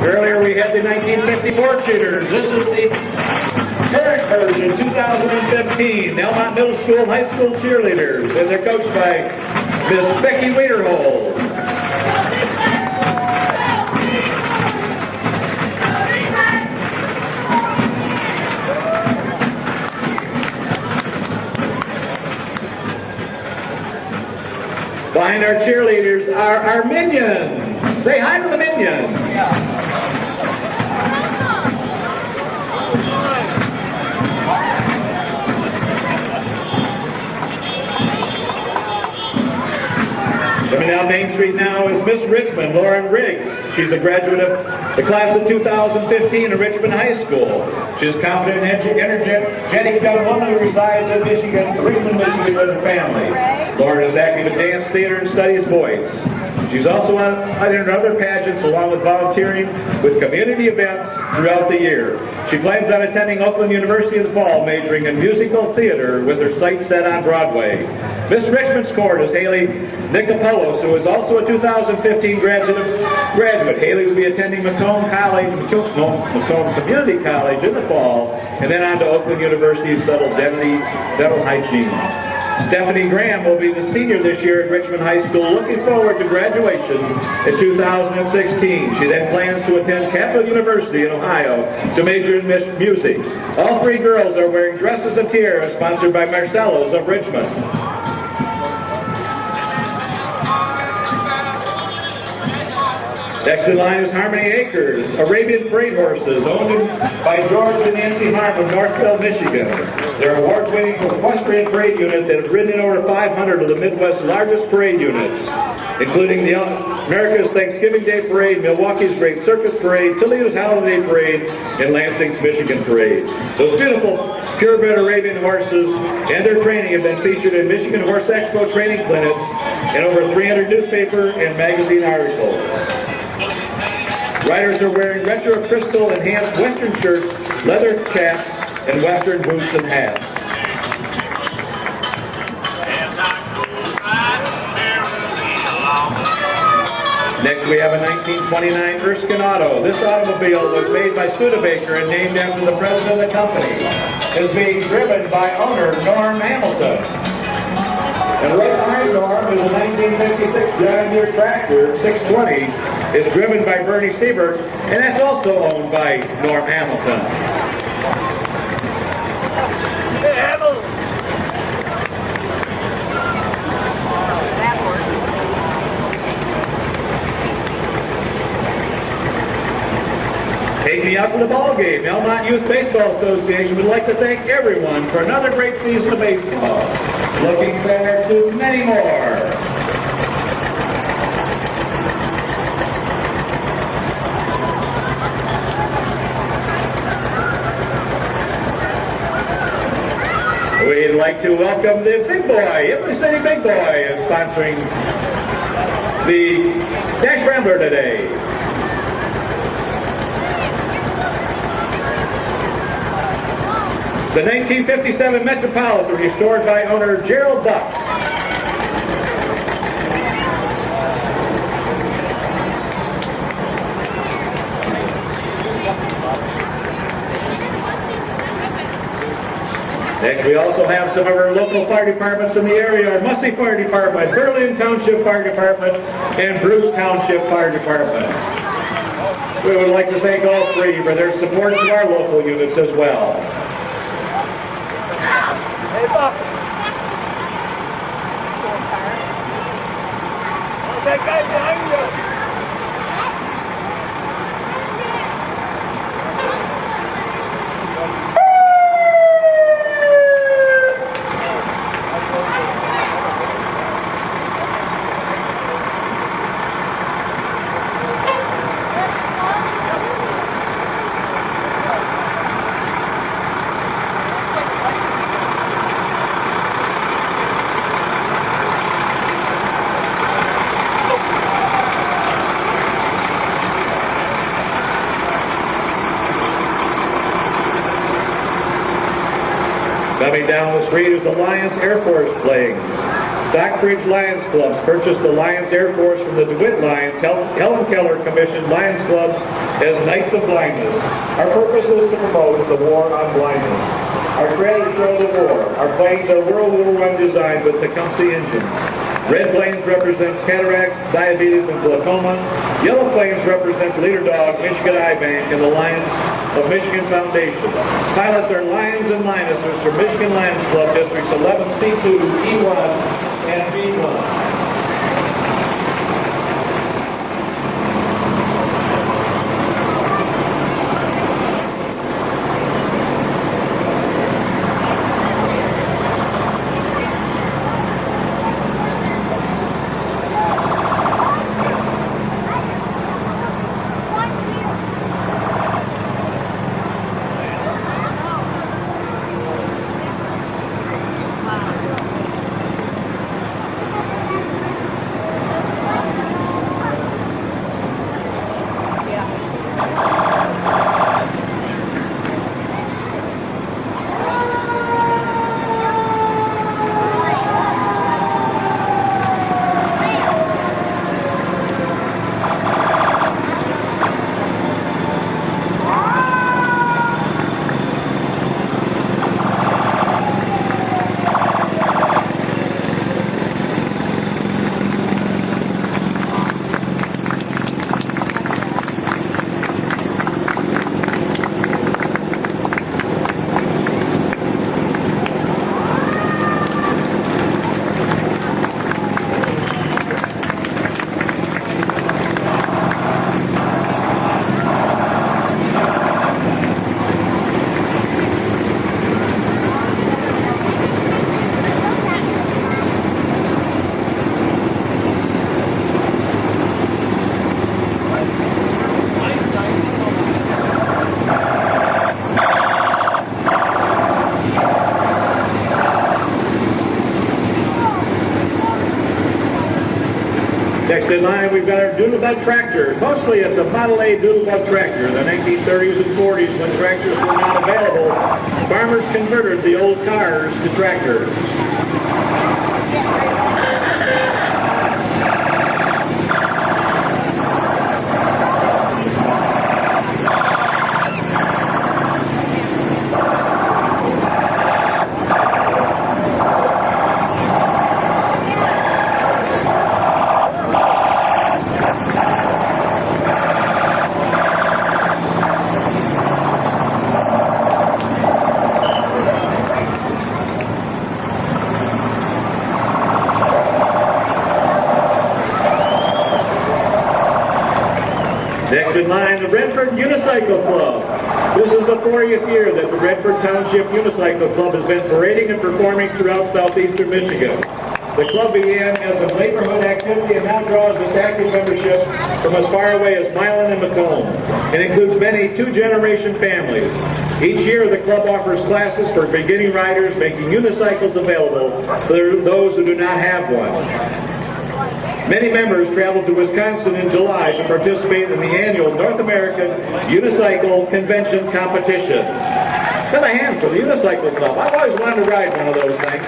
Earlier we had the 1954 cheerleaders. This is the current version, 2015. The Almont Middle School and High School cheerleaders, and they're coached by Miss Becky Wiederhold. Behind our cheerleaders are our minions. Say hi to the minions. Coming down Main Street now is Miss Richmond, Lauren Riggs. She's a graduate of the class of 2015 at Richmond High School. She is confident and energetic young woman who resides in Richmond, Michigan with her family. Lauren is active in dance, theater, and studies voice. She's also on other pageants along with volunteering with community events throughout the year. She plans on attending Oakland University in the fall, majoring in musical theater with her sights set on Broadway. Miss Richmond's court is Haley Nicopolos, who is also a 2015 graduate. Haley will be attending Macomb Community College in the fall, and then on to Oakland University to study dental hygiene. Stephanie Graham will be the senior this year at Richmond High School, looking forward to graduation in 2016. She then plans to attend Capital University in Ohio to major in music. All three girls are wearing dresses and tiaras sponsored by Marcello's of Richmond. Next in line is Harmony Acres, Arabian Parade horses owned by George and Nancy Harm of Northville, Michigan. They're award-winning equestrian parade unit that has ridden in over 500 of the Midwest's largest parade units, including the America's Thanksgiving Day Parade, Milwaukee's Great Circus Parade, Toledo's Holiday Parade, and Lansing's Michigan Parade. Those beautiful purebred Arabian horses and their training have been featured in Michigan Horse Expo training clinics and over 300 newspaper and magazine articles. Riders are wearing retro crystal enhanced Western shirts, leather chaps, and Western boots and hats. Next we have a 1929 Erskine Auto. This automobile was made by Studebaker and named after the president of the company. It is being driven by owner Norm Hamilton. And right behind Norm is a 1956 John Deere tractor, 620. It's driven by Bernie Siebert, and that's also owned by Norm Hamilton. Hey, Hamilton! Take me out to the ball game. Almont Youth Baseball Association would like to thank everyone for another great season of baseball. Looking forward to many more. We'd like to welcome the Big Boy. Italy City Big Boy is sponsoring the Dash Rambler today. The 1957 Metropolitan, restored by owner Gerald Buck. Next, we also have some of our local fire departments in the area. Our Mussey Fire Department, Berlin Township Fire Department, and Bruce Township Fire Department. We would like to thank all three for their support of our local units as well. Hey, Buck! That guy behind you! Coming down the street is the Lions Air Force planes. Stockbridge Lions Clubs purchased the Lions Air Force from the DeWitt Lions. Helen Keller commissioned Lions Clubs as Knights of Blindness. Our purpose is to promote the war on blindness. Our treasures show the war. Our planes are World War I designed with Tecumseh engines. Red planes represents cataracts, diabetes, and glaucoma. Yellow planes represents Leader Dog, Michigan Eye Bank, and the Lions of Michigan Foundation. Pilots are Lions and Lionesses from Michigan Lions Club Districts 11, C2, E1, and B1. Next in line, we've got our Doodlebug tractor. Mostly it's a Model A Doodlebug tractor. In the 1930s and 40s, when tractors were not available, farmers converted the old cars to tractors. Next in line, the Redford Unicycle Club. This is the 40th year that the Redford Township Unicycle Club has been parading and performing throughout southeastern Michigan. The club began as a neighborhood activity and now draws its active membership from as far away as Milan and Macomb. It includes many two-generation families. Each year, the club offers classes for beginning riders, making unicycles available for those who do not have one. Many members traveled to Wisconsin in July to participate in the annual North American Unicycle Convention competition. Send a hand for the Unicycle Club. I've always wanted to ride one of those things.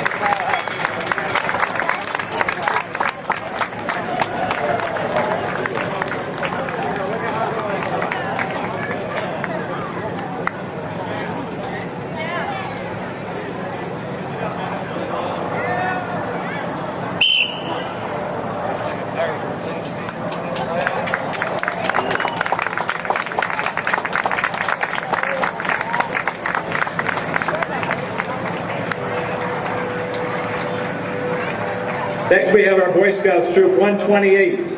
Next we have our Boy Scouts Troop 128.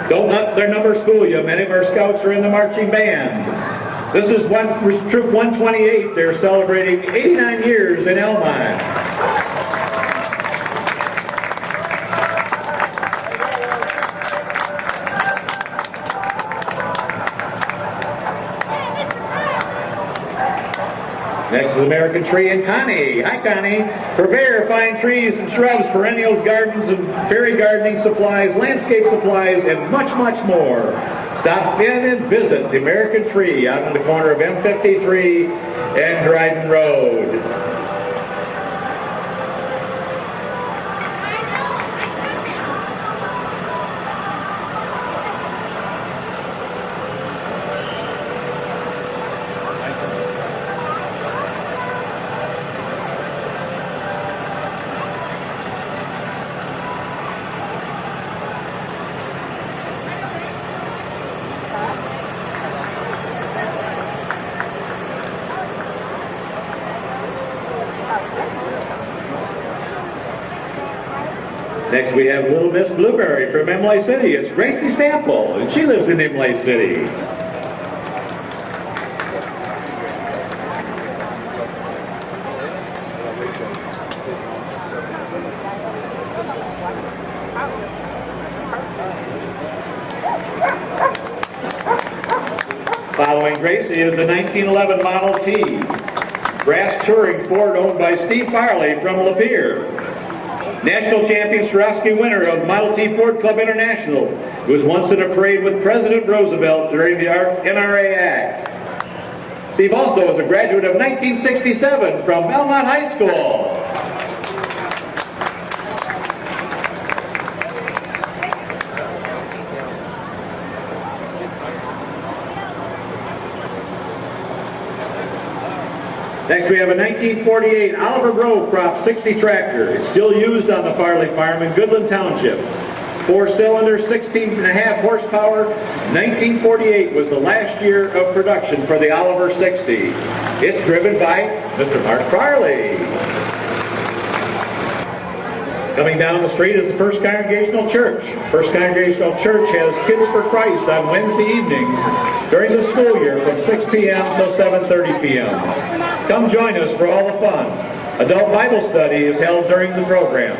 Don't let their numbers fool you. Many of our scouts are in the marching band. This is Troop 128. They're celebrating 89 years in Almont. Next is American Tree and Connie. Hi, Connie. Purveyor, fine trees and shrubs, perennials, gardens, and fairy gardening supplies, landscape supplies, and much, much more. Stop in and visit the American Tree out on the corner of M53 and Dryden Road. Next we have Little Miss Blueberry from Imlay City. It's Gracie Sample, and she lives in Imlay City. Following Gracie is the 1911 Model T, brass touring Ford owned by Steve Farley from Lapeer. National champion Swarovski winner of Model T Ford Club International, who was once in a parade with President Roosevelt during the NRA Act. Steve also is a graduate of 1967 from Almont High School. Next we have a 1948 Oliver Grove Prop 60 tractor. It's still used on the Farley Farm in Goodland Township. 4-cylinder, 16.5 horsepower. 1948 was the last year of production for the Oliver 60. It's driven by Mr. Mark Farley. Coming down the street is the First Congregational Church. First Congregational Church has Kids for Christ on Wednesday evenings during the school year from 6 p.m. till 7:30 p.m. Come join us for all the fun. Adult Bible study is held during the program.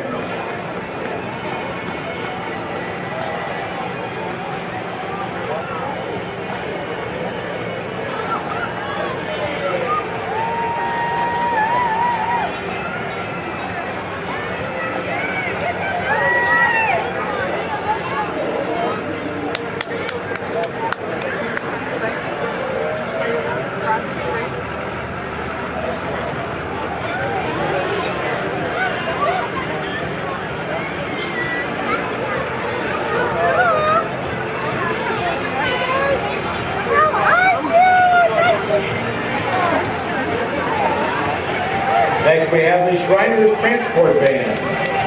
Next we have the Shriners Transport Van.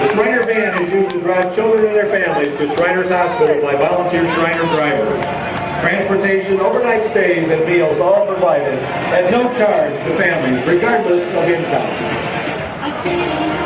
The Shriner Van is used to drive children and their families to Shriners Hospital by volunteer Shriner drivers. Transportation, overnight stays, and meals all provided at no charge to families, regardless of income.